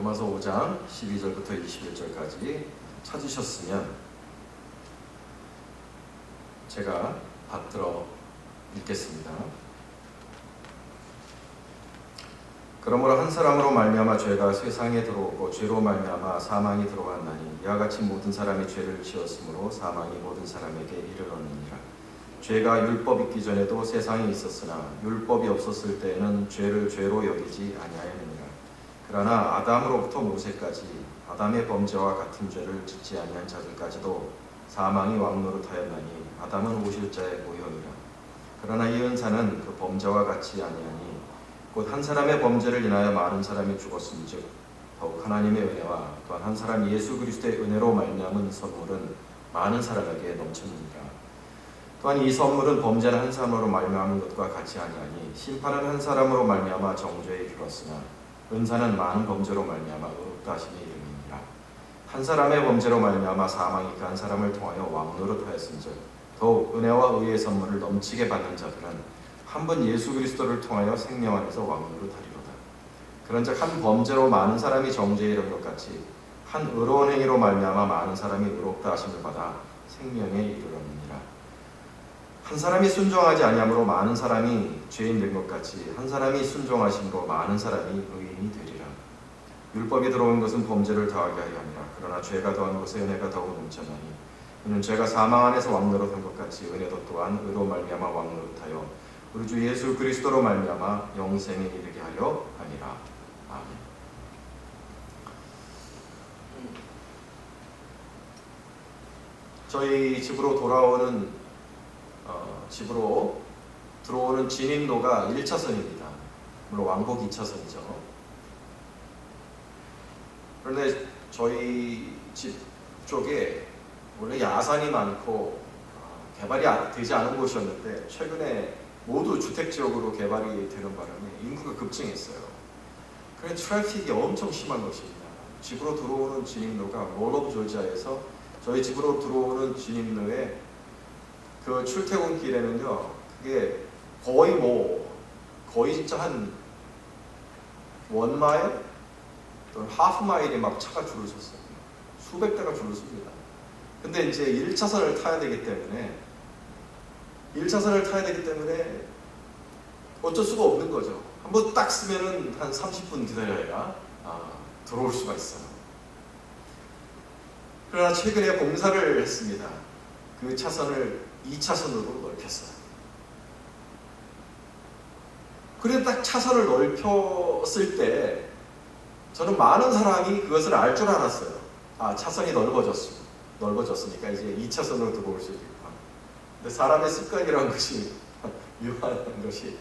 로마서 5장 12절부터 21절까지 찾으셨으면 제가 받들어 읽겠습니다. 그러므로 한 사람으로 말미암아 죄가 세상에 들어오고 죄로 말미암아 사망이 들어왔나니 이와 같이 모든 사람이 죄를 지었으므로 사망이 모든 사람에게 이르렀느니라. 죄가 율법 있기 전에도 세상에 있었으나 율법이 없었을 때에는 죄를 죄로 여기지 아니하였느니라. 그러나 아담으로부터 모세까지 아담의 범죄와 같은 죄를 짓지 아니한 자들까지도 사망이 왕노릇하였나니 아담은 오실 자의 모형이라. 그러나 이 은사는 그 범죄와 같이 아니하니 곧 한 사람의 범죄를 인하여 많은 사람이 죽었음즉 더욱 하나님의 은혜와 또한 한 사람 예수 그리스도의 은혜로 말미암은 선물은 많은 사람에게 넘쳤느니라. 또한 이 선물은 범죄는 한 사람으로 말미암은 것과 같이 아니하니 심판은 한 사람으로 말미암아 정죄에 이르렀으나 은사는 많은 범죄로 말미암아 의롭다 하심에 이르니라. 한 사람의 범죄로 말미암아 사망이 그 한 사람을 통하여 왕노릇하였은즉 더욱 은혜와 의의 선물을 넘치게 받는 자들은 한 번 예수 그리스도를 통하여 생명 안에서 왕노릇하리로다. 그런즉 한 범죄로 많은 사람이 정죄에 이른 것 같이 한 의로운 행위로 말미암아 많은 사람이 의롭다 하심을 받아 생명에 이르렀느니라. 한 사람이 순종하지 아니함으로 많은 사람이 죄인 된 것 같이 한 사람이 순종하심으로 많은 사람이 의인이 되리라. 율법이 들어온 것은 범죄를 더하게 하려 함이라. 그러나 죄가 더한 것에 은혜가 더욱 넘쳐나니 이는 죄가 사망 안에서 왕노릇한 것 같이 은혜도 또한 의로 말미암아 왕노릇하여 우리 주 예수 그리스도로 말미암아 영생에 이르게 하려 함이라. 아멘. 저희 집으로 들어오는 진입로가 1차선입니다. 물론 왕복 2차선이죠. 그런데 저희 집 쪽에 원래 야산이 많고 개발이 되지 않은 곳이었는데 최근에 모두 주택지역으로 개발이 되는 바람에 인구가 급증했어요. 그래서 트래픽이 엄청 심한 것입니다. 집으로 들어오는 진입로가 몰 오브 조지아에서 저희 집으로 들어오는 진입로에 그 출퇴근길에는요, 그게 거의 진짜 한 1마일 또는 하프 마일에 막 차가 줄을 섰어요. 수백 대가 줄을 섭니다. 근데 이제 1차선을 타야 되기 때문에 어쩔 수가 없는 거죠. 한번 딱 쓰면은 한 30분 기다려야 들어올 수가 있어요. 그러나 최근에 공사를 했습니다. 그 차선을 2차선으로 넓혔어요. 그런데 딱 차선을 넓혔을 때 저는 많은 사람이 그것을 알 줄 알았어요. 차선이 넓어졌으니까 이제 2차선으로 들어올 수 있겠구나. 근데 사람의 습관이라는 것이 유한한 것이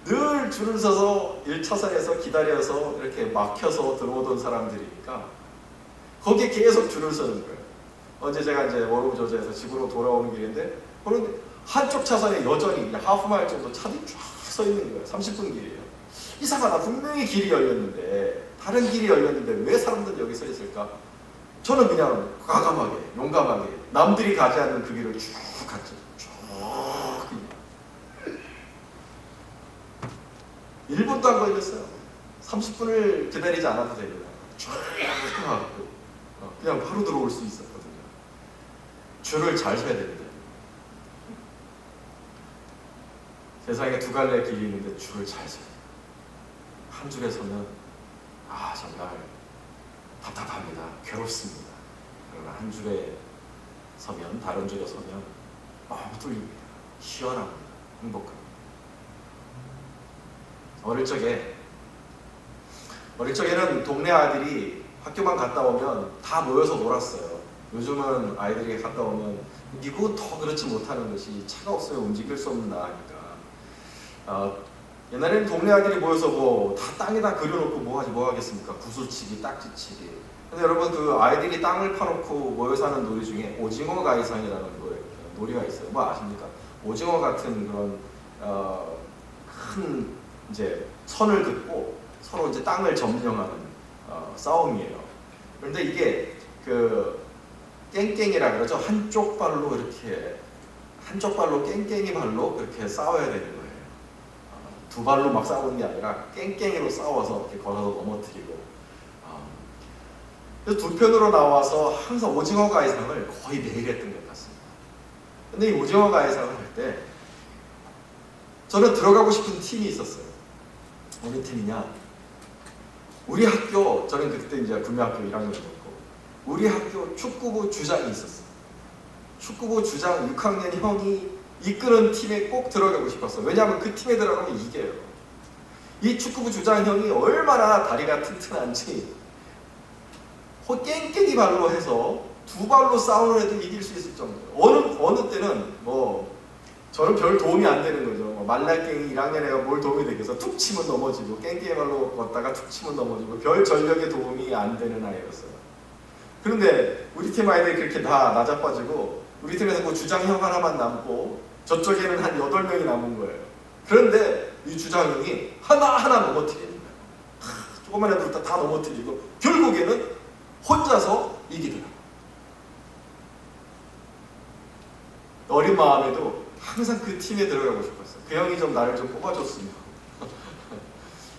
늘 줄을 서서 1차선에서 기다려서 이렇게 막혀서 들어오던 사람들이니까 거기에 계속 줄을 서는 거예요. 언제 제가 이제 몰 오브 조지아에서 집으로 돌아오는 길인데 그런데 한쪽 차선에 여전히 그냥 하프마일 정도 차들이 쫙 서 있는 거예요. 30분 길이에요. 이상하다. 분명히 길이 열렸는데 다른 길이 열렸는데 왜 사람들이 여기 서 있을까? 저는 그냥 과감하게 용감하게 남들이 가지 않는 그 길을 쭉 갔죠. 쭉 1분도 안 걸렸어요. 30분을 기다리지 않아도 됩니다. 쭉 그냥 바로 들어올 수 있었거든요. 줄을 잘 서야 됩니다. 세상에 두 갈래 길이 있는데 줄을 잘 서야 돼요. 한 줄에 서면 정말 답답합니다. 괴롭습니다. 그러나 한 줄에 서면 다른 줄에 서면 너무 뚫립니다. 시원합니다. 행복합니다. 어릴 적에는 동네 아이들이 학교만 갔다 오면 다 모여서 놀았어요. 요즘은 아이들이 갔다 오면 미국은 더 그렇지 못하는 것이 차가 없어요. 움직일 수 없는 나라니까. 옛날에는 동네 아이들이 모여서 다 땅에다 그려놓고 뭐 하겠습니까? 구슬치기, 딱지치기. 근데 여러분 그 아이들이 땅을 파놓고 모여 사는 놀이 중에 오징어 가이상이라는 놀이가 있어요. 뭐 아십니까? 오징어 같은 그런 큰 이제 선을 긋고 서로 이제 땅을 점령하는 싸움이에요. 그런데 이게 그 깽깽이라 그러죠. 한쪽 발로 깽깽이 발로 이렇게 싸워야 되는 거예요. 두 발로 막 싸우는 게 아니라 깽깽이로 싸워서 이렇게 걸어서 넘어뜨리고 그래서 두 편으로 나와서 항상 오징어 가해상을 거의 매일 했던 것 같습니다. 근데 이 오징어 가해상을 할 때 저는 들어가고 싶은 팀이 있었어요. 어느 팀이냐? 우리 학교, 저는 그때 이제 구미학교 1학년이었고 우리 학교 축구부 주장이 있었어요. 축구부 주장 6학년 형이 이끄는 팀에 꼭 들어가고 싶었어요. 왜냐하면 그 팀에 들어가면 이겨요. 이 축구부 주장 형이 얼마나 다리가 튼튼한지 깽깽이 발로 해서 두 발로 싸우는 애들 이길 수 있을 정도예요. 어느 때는 저는 별 도움이 안 되는 거죠. 말라깽이 1학년 애가 뭘 도움이 되겠어. 툭 치면 넘어지고 깽깽이 발로 걷다가 툭 치면 넘어지고 별 전력에 도움이 안 되는 아이였어요. 그런데 우리 팀 아이들이 그렇게 다 나자빠지고 우리 팀에서 그 주장형 하나만 남고 저쪽에는 한 8명이 남은 거예요. 그런데 이 주장형이 하나하나 넘어뜨리는 거예요. 조그만 애들 다 넘어뜨리고 결국에는 혼자서 이기더라고요. 어린 마음에도 항상 그 팀에 들어가고 싶었어요. 그 형이 좀 나를 좀 뽑아줬으면.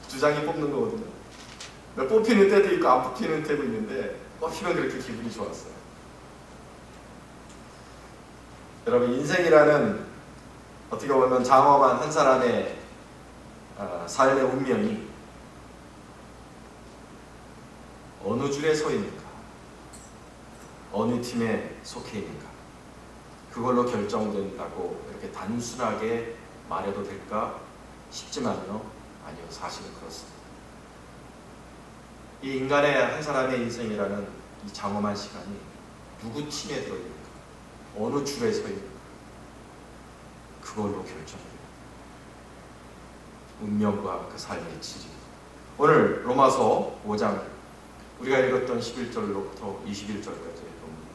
주장이 뽑는 거거든요. 뽑히는 때도 있고 안 뽑히는 때도 있는데 뽑히면 그렇게 기분이 좋았어요. 여러분, 인생이라는 어떻게 보면 장엄한 한 사람의 삶의 운명이 어느 줄에 서 있는가, 어느 팀에 속해 있는가, 그걸로 결정된다고 이렇게 단순하게 말해도 될까 싶지만요, 아니요, 사실은 그렇습니다. 이 인간의 한 사람의 인생이라는 이 장엄한 시간이 누구 팀에 들어있는가, 어느 줄에 서 있는가, 그걸로 결정돼요. 운명과 그 삶의 질이. 오늘 로마서 5장 우리가 읽었던 11절로부터 21절까지의 본문입니다.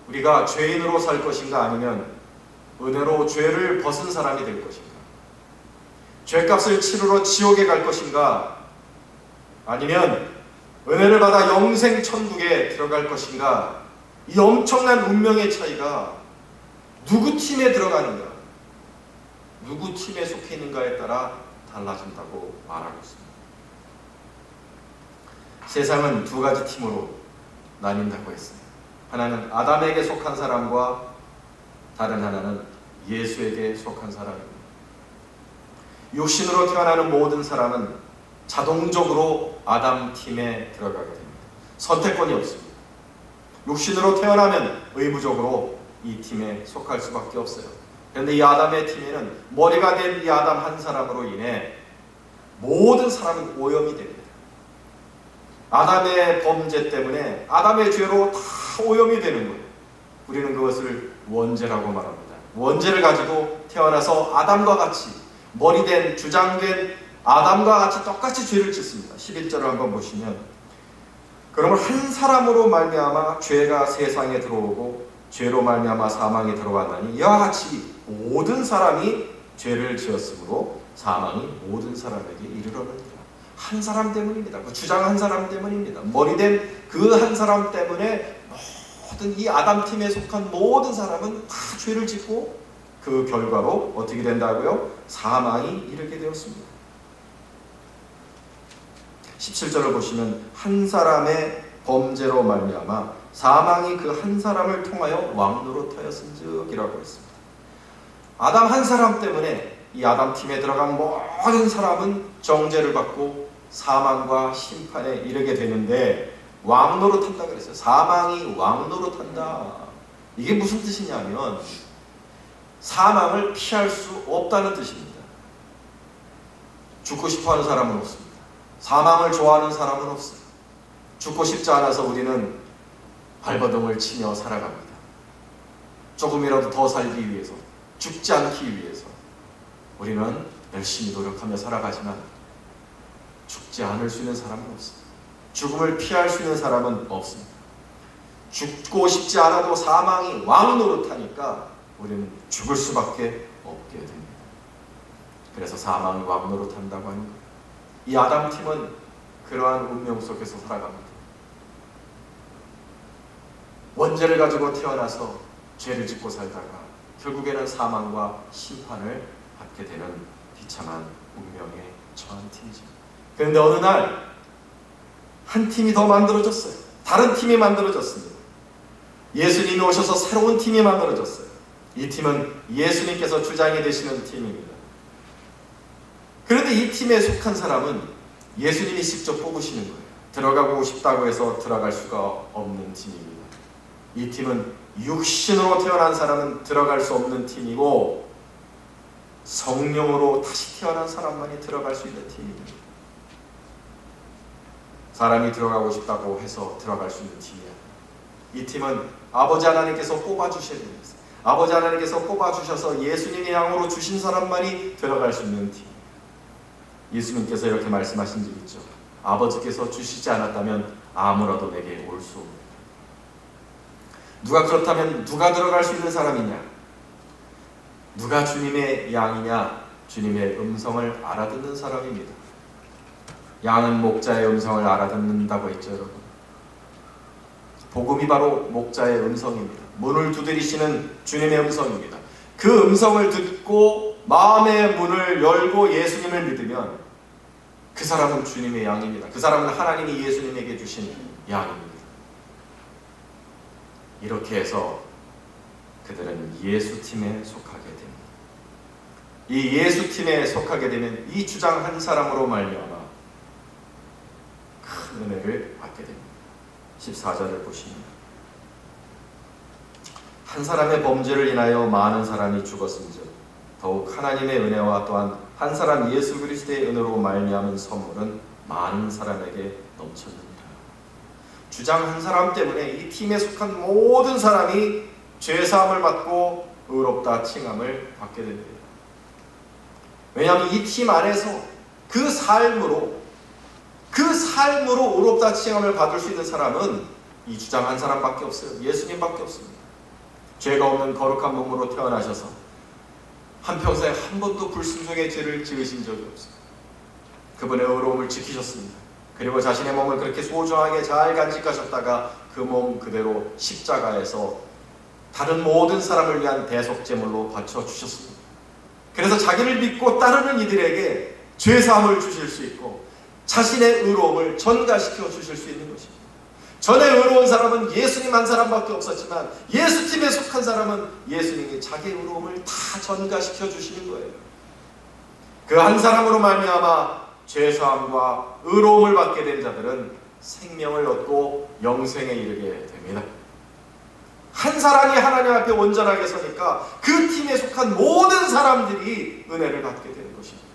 우리가 죄인으로 살 것인가, 아니면 은혜로 죄를 벗은 사람이 될 것인가, 죄값을 치르러 지옥에 갈 것인가, 아니면 은혜를 받아 영생 천국에 들어갈 것인가, 이 엄청난 운명의 차이가 누구 팀에 들어가는가, 누구 팀에 속해 있는가에 따라 달라진다고 말하고 있습니다. 세상은 두 가지 팀으로 나뉜다고 했습니다. 하나는 아담에게 속한 사람과 다른 하나는 예수에게 속한 사람입니다. 육신으로 태어나는 모든 사람은 자동적으로 아담 팀에 들어가게 됩니다. 선택권이 없습니다. 육신으로 태어나면 의무적으로 이 팀에 속할 수밖에 없어요. 그런데 이 아담의 팀에는 머리가 된 이 아담 한 사람으로 인해 모든 사람은 오염이 됩니다. 아담의 범죄 때문에, 아담의 죄로 다 오염이 되는 거예요. 우리는 그것을 원죄라고 말합니다. 원죄를 가지고 태어나서 아담과 같이, 머리된 주장된 아담과 같이 똑같이 죄를 짓습니다. 11절을 한번 보시면, 그러면 한 사람으로 말미암아 죄가 세상에 들어오고 죄로 말미암아 사망이 들어왔나니 이와 같이 모든 사람이 죄를 지었으므로 사망이 모든 사람에게 이르렀느니라. 한 사람 때문입니다. 그 주장 한 사람 때문입니다. 머리된 그 한 사람 때문에 모든 이 아담 팀에 속한 모든 사람은 다 죄를 짓고 그 결과로 어떻게 된다고요? 사망이 이르게 되었습니다. 17절을 보시면 한 사람의 범죄로 말미암아 사망이 그 한 사람을 통하여 왕노릇하였은즉이라고 했습니다. 아담 한 사람 때문에 이 아담 팀에 들어간 모든 사람은 정죄를 받고 사망과 심판에 이르게 되는데, 왕노릇한다 그랬어요. 사망이 왕노릇한다. 이게 무슨 뜻이냐면 사망을 피할 수 없다는 뜻입니다. 죽고 싶어하는 사람은 없습니다. 사망을 좋아하는 사람은 없어요. 죽고 싶지 않아서 우리는 발버둥을 치며 살아갑니다. 조금이라도 더 살기 위해서, 죽지 않기 위해서 우리는 열심히 노력하며 살아가지만 죽지 않을 수 있는 사람은 없습니다. 죽음을 피할 수 있는 사람은 없습니다. 죽고 싶지 않아도 사망이 왕노릇하니까 우리는 죽을 수밖에 없게 됩니다. 그래서 사망이 왕노릇한다고 하는 거예요. 이 아담 팀은 그러한 운명 속에서 살아갑니다. 원죄를 가지고 태어나서 죄를 짓고 살다가 결국에는 사망과 심판을 받게 되는 비참한 운명에 처한 팀이죠. 그런데 어느 날 한 팀이 더 만들어졌어요. 다른 팀이 만들어졌습니다. 예수님이 오셔서 새로운 팀이 만들어졌어요. 이 팀은 예수님께서 주장이 되시는 팀입니다. 그런데 이 팀에 속한 사람은 예수님이 직접 뽑으시는 거예요. 들어가고 싶다고 해서 들어갈 수가 없는 팀입니다. 이 팀은 육신으로 태어난 사람은 들어갈 수 없는 팀이고 성령으로 다시 태어난 사람만이 들어갈 수 있는 팀입니다. 사람이 들어가고 싶다고 해서 들어갈 수 있는 팀이야. 이 팀은 아버지 하나님께서 뽑아주셔야 됩니다. 아버지 하나님께서 뽑아주셔서 예수님의 양으로 주신 사람만이 들어갈 수 있는 팀. 예수님께서 이렇게 말씀하신 적 있죠. 아버지께서 주시지 않았다면 아무라도 내게 올 수 없다. 누가 그렇다면 누가 들어갈 수 있는 사람이냐? 누가 주님의 양이냐? 주님의 음성을 알아듣는 사람입니다. 양은 목자의 음성을 알아듣는다고 했죠, 여러분. 복음이 바로 목자의 음성입니다. 문을 두드리시는 주님의 음성입니다. 그 음성을 듣고 마음의 문을 열고 예수님을 믿으면 그 사람은 주님의 양입니다. 그 사람은 하나님이 예수님에게 주신 양입니다. 이렇게 해서 그들은 예수팀에 속하게 됩니다. 이 예수팀에 속하게 되면 이 주장 한 사람으로 말미암아 큰 은혜를 받게 됩니다. 14절을 보시면 한 사람의 범죄를 인하여 많은 사람이 죽었은즉 더욱 하나님의 은혜와 또한 한 사람 예수 그리스도의 은혜로 말미암은 선물은 많은 사람에게 넘쳤느니라. 주장 한 사람 때문에 이 팀에 속한 모든 사람이 죄사함을 받고 의롭다 칭함을 받게 됩니다. 왜냐하면 이 팀 안에서 그 삶으로 의롭다 칭함을 받을 수 있는 사람은 이 주장 한 사람밖에 없어요. 예수님밖에 없습니다. 죄가 없는 거룩한 몸으로 태어나셔서 한평생 한 번도 불순종의 죄를 지으신 적이 없어요. 그분의 의로움을 지키셨습니다. 그리고 자신의 몸을 그렇게 소중하게 잘 간직하셨다가 그 몸 그대로 십자가에서 다른 모든 사람을 위한 대속제물로 바쳐주셨습니다. 그래서 자기를 믿고 따르는 이들에게 죄사함을 주실 수 있고 자신의 의로움을 전가시켜 주실 수 있는 것입니다. 전에 의로운 사람은 예수님 한 사람밖에 없었지만 예수팀에 속한 사람은 예수님이 자기의 의로움을 다 전가시켜 주시는 거예요. 그 한 사람으로 말미암아 죄사함과 의로움을 받게 된 자들은 생명을 얻고 영생에 이르게 됩니다. 한 사람이 하나님 앞에 온전하게 서니까 그 팀에 속한 모든 사람들이 은혜를 받게 되는 것입니다.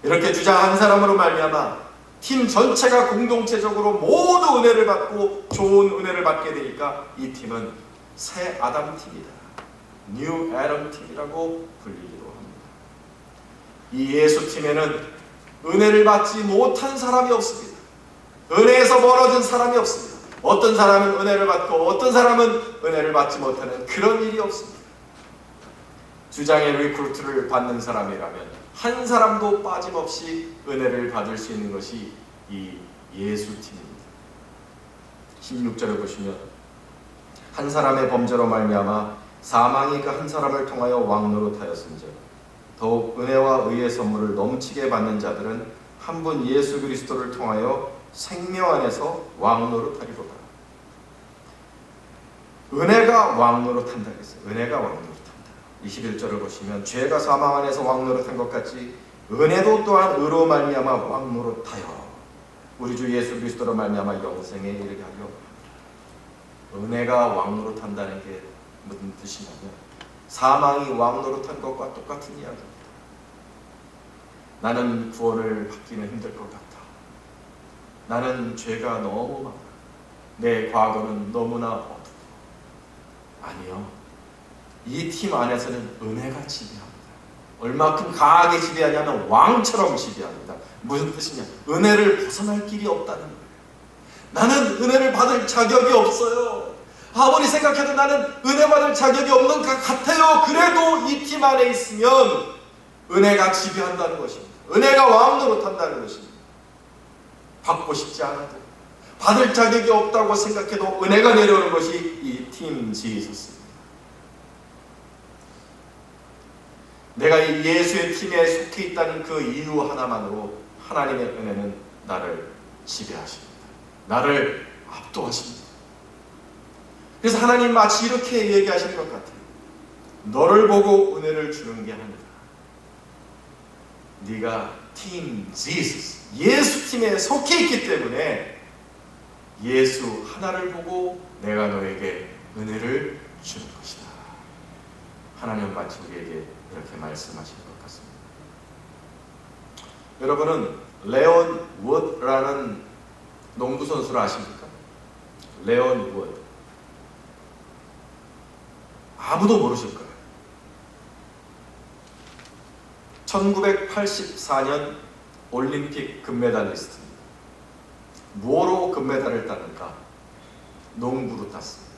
이렇게 주장 한 사람으로 말미암아 팀 전체가 공동체적으로 모두 은혜를 받고 좋은 은혜를 받게 되니까 이 팀은 새 아담 팀이다. 뉴 애덤 팀이라고 불리기도 합니다. 이 예수 팀에는 은혜를 받지 못한 사람이 없습니다. 은혜에서 멀어진 사람이 없습니다. 어떤 사람은 은혜를 받고 어떤 사람은 은혜를 받지 못하는 그런 일이 없습니다. 주장의 리크루트를 받는 사람이라면 한 사람도 빠짐없이 은혜를 받을 수 있는 것이 이 예수팀입니다. 16절을 보시면 한 사람의 범죄로 말미암아 사망이 그 한 사람을 통하여 왕노릇하였은즉 더욱 은혜와 의의 선물을 넘치게 받는 자들은 한 분 예수 그리스도를 통하여 생명 안에서 왕노릇하리로다. 은혜가 왕노릇한다 했어요. 은혜가 왕노릇. 21절을 보시면 죄가 사망 안에서 왕노릇한 것 같이 은혜도 또한 의로 말미암아 왕노릇하여 우리 주 예수 그리스도로 말미암아 영생에 이르게 하려. 은혜가 왕노릇한다는 게 무슨 뜻이냐면 사망이 왕노릇한 것과 똑같은 이야기입니다. 나는 구원을 받기는 힘들 것 같아. 나는 죄가 너무 많아. 내 과거는 너무나 어두워. 아니요. 이 팀 안에서는 은혜가 지배합니다. 얼마큼 강하게 지배하냐면 왕처럼 지배합니다. 무슨 뜻이냐? 은혜를 벗어날 길이 없다는 거예요. 나는 은혜를 받을 자격이 없어요. 아무리 생각해도 나는 은혜 받을 자격이 없는 것 같아요. 그래도 이 팀 안에 있으면 은혜가 지배한다는 것입니다. 은혜가 왕노릇한다는 것입니다. 받고 싶지 않아도 받을 자격이 없다고 생각해도 은혜가 내려오는 것이 이 팀 지지스입니다. 내가 이 예수의 팀에 속해 있다는 그 이유 하나만으로 하나님의 은혜는 나를 지배하십니다. 나를 압도하십니다. 그래서 하나님 마치 이렇게 얘기하시는 것 같아요. 너를 보고 은혜를 주는 게 아니라 네가 팀 지저스, 예수 팀에 속해 있기 때문에 예수 하나를 보고 내가 너에게 은혜를 주는 것이다. 하나님 마치 우리에게 이렇게 말씀하시는 것 같습니다. 여러분은 레온 워드라는 농구 선수를 아십니까? 레온 워드. 아무도 모르실 거예요. 1984년 올림픽 금메달리스트입니다. 뭐로 금메달을 땄는가? 농구로 땄습니다.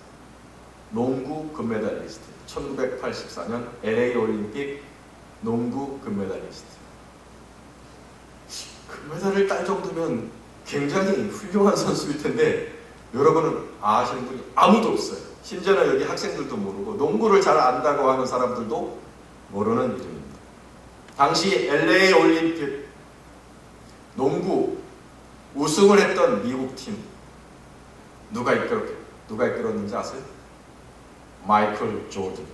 농구 금메달리스트. 1984년 LA 올림픽 농구 금메달리스트. 금메달을 딸 정도면 굉장히 훌륭한 선수일 텐데 여러분은 아시는 분이 아무도 없어요. 심지어는 여기 학생들도 모르고 농구를 잘 안다고 하는 사람들도 모르는 이름입니다. 당시 LA 올림픽 농구 우승을 했던 미국 팀 누가 이끌었는지 아세요? 마이클 조던.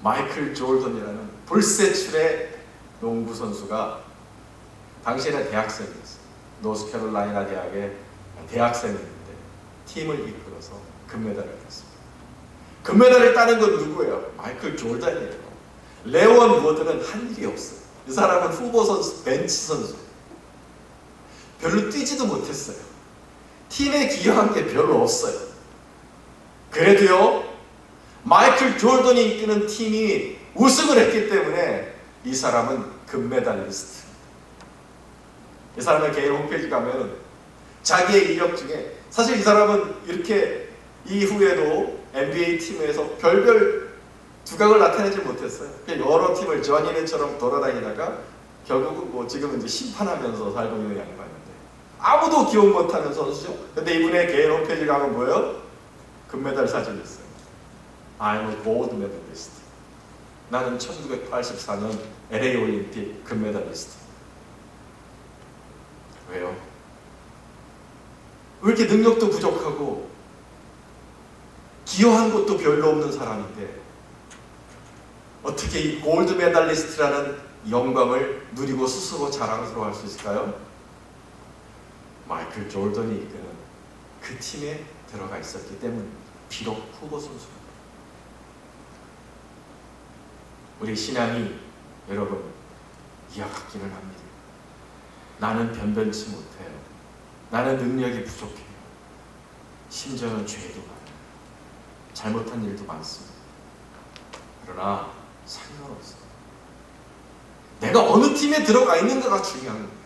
마이클 조던이라는 불세출의 농구 선수가 당시에는 대학생이었어요. 노스캐롤라이나 대학의 대학생이었는데 팀을 이끌어서 금메달을 땄습니다. 금메달을 따는 건 누구예요? 마이클 조던이에요. 레온 워드는 한 일이 없어요. 이 사람은 후보 선수, 벤치 선수. 별로 뛰지도 못했어요. 팀에 기여한 게 별로 없어요. 그래도요, 마이클 조던이 이끄는 팀이 우승을 했기 때문에 이 사람은 금메달리스트. 이 사람의 개인 홈페이지 가면 자기의 이력 중에 사실 이 사람은 이렇게 이후에도 NBA 팀에서 별별 두각을 나타내지 못했어요. 여러 팀을 전인회처럼 돌아다니다가 결국은 뭐 지금은 이제 심판하면서 살고 있는 양반인데 아무도 기억 못하는 선수죠. 근데 이분의 개인 홈페이지 가면 뭐예요? 금메달 사진이 있어요. I'm a gold medalist. 나는 1984년 LA 올림픽 금메달리스트. 왜요? 왜 이렇게 능력도 부족하고 기여한 것도 별로 없는 사람인데 어떻게 이 골드 메달리스트라는 영광을 누리고 스스로 자랑스러워할 수 있을까요? 마이클 조던이 이끄는 그 팀에 들어가 있었기 때문입니다. 비록 후보 선수입니다. 우리 신앙이 여러분 이와 같기는 합니다. 나는 변변치 못해요. 나는 능력이 부족해요. 심지어는 죄도 많아요. 잘못한 일도 많습니다. 그러나 상관없어요. 내가 어느 팀에 들어가 있는가가 중요한 거예요.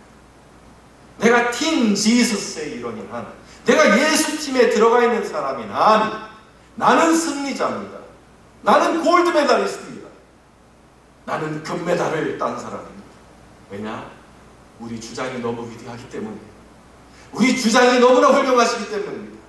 내가 팀 지저스의 일원인 한, 내가 예수 팀에 들어가 있는 사람인 한, 나는 승리자입니다. 나는 골드 메달리스트입니다. 나는 금메달을 딴 사람입니다. 왜냐? 우리 주장이 너무 위대하기 때문이에요. 우리 주장이 너무나 훌륭하시기 때문입니다.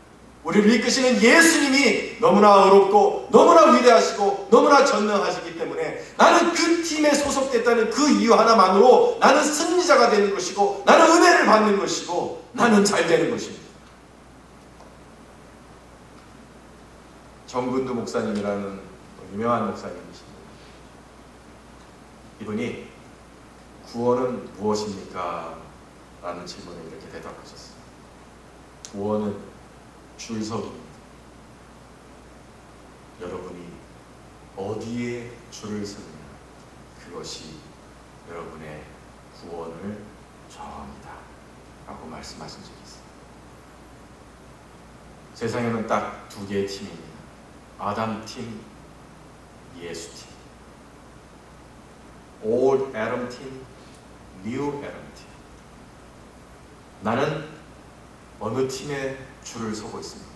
우리를 이끄시는 예수님이 너무나 어렵고 너무나 위대하시고 너무나 전능하시기 때문에 나는 그 팀에 소속됐다는 그 이유 하나만으로 나는 승리자가 되는 것이고 나는 은혜를 받는 것이고 나는 잘 되는 것입니다. 정근두 목사님이라는 유명한 목사님이십니다. 이분이 구원은 무엇입니까? 라는 질문에 이렇게 대답하셨어요. 구원은 줄서기입니다. 여러분이 어디에 줄을 서느냐, 그것이 여러분의 구원을 정합니다. 라고 말씀하신 적이 있어요. 세상에는 딱 두 개의 팀입니다. 아담 팀, 예수 팀. Old Adam 팀, New Adam 팀. 나는 어느 팀에 줄을 서고 있습니까?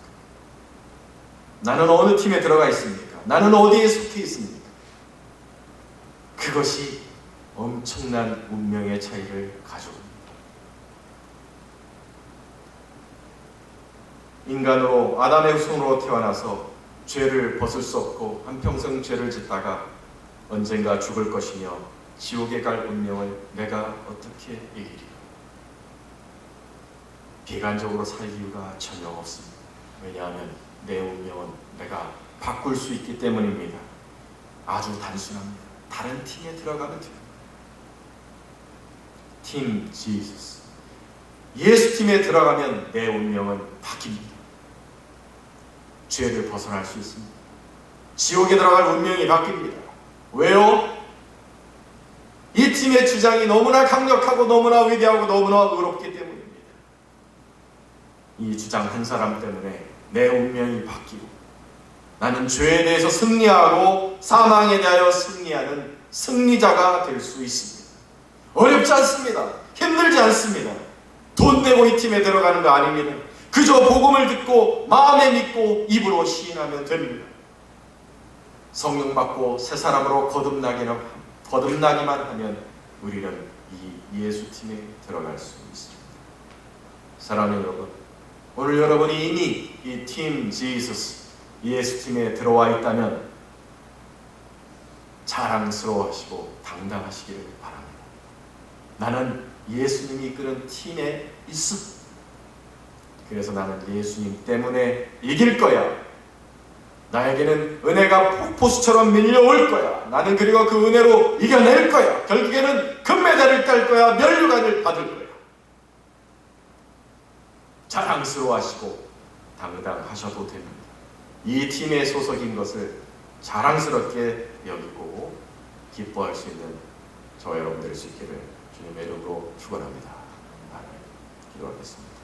나는 어느 팀에 들어가 있습니까? 나는 어디에 속해 있습니까? 그것이 엄청난 운명의 차이를 가져옵니다. 인간으로 아담의 후손으로 태어나서 죄를 벗을 수 없고 한평생 죄를 짓다가 언젠가 죽을 것이며 지옥에 갈 운명을 내가 어떻게 이기리요? 비관적으로 살 이유가 전혀 없습니다. 왜냐하면 내 운명은 내가 바꿀 수 있기 때문입니다. 아주 단순합니다. 다른 팀에 들어가면 돼요. 팀 지저스. 예수 팀에 들어가면 내 운명은 바뀝니다. 죄를 벗어날 수 있습니다. 지옥에 들어갈 운명이 바뀝니다. 왜요? 이 팀의 주장이 너무나 강력하고 너무나 위대하고 너무나 의롭기 때문입니다. 이 주장 한 사람 때문에 내 운명이 바뀌고 나는 죄에 대해서 승리하고 사망에 대하여 승리하는 승리자가 될 수 있습니다. 어렵지 않습니다. 힘들지 않습니다. 돈 내고 이 팀에 들어가는 거 아닙니다. 그저 복음을 듣고 마음에 믿고 입으로 시인하면 됩니다. 성령 받고 새 사람으로 거듭나기만 하면 우리는 이 예수 팀에 들어갈 수 있습니다. 사랑하는 여러분, 오늘 여러분이 이미 이 팀 지저스 예수 팀에 들어와 있다면 자랑스러워하시고 당당하시기를 바랍니다. 나는 예수님이 이끄는 팀에 있어. 그래서 나는 예수님 때문에 이길 거야. 나에게는 은혜가 폭포수처럼 밀려올 거야. 나는 그리고 그 은혜로 이겨낼 거야. 결국에는 금메달을 딸 거야. 면류관을 받을 거야. 자랑스러워하시고 당당하셔도 됩니다. 이 팀의 소속인 것을 자랑스럽게 여기고 기뻐할 수 있는 저 여러분 될 수 있기를 주님의 이름으로 축원합니다. 아멘. 기도하겠습니다.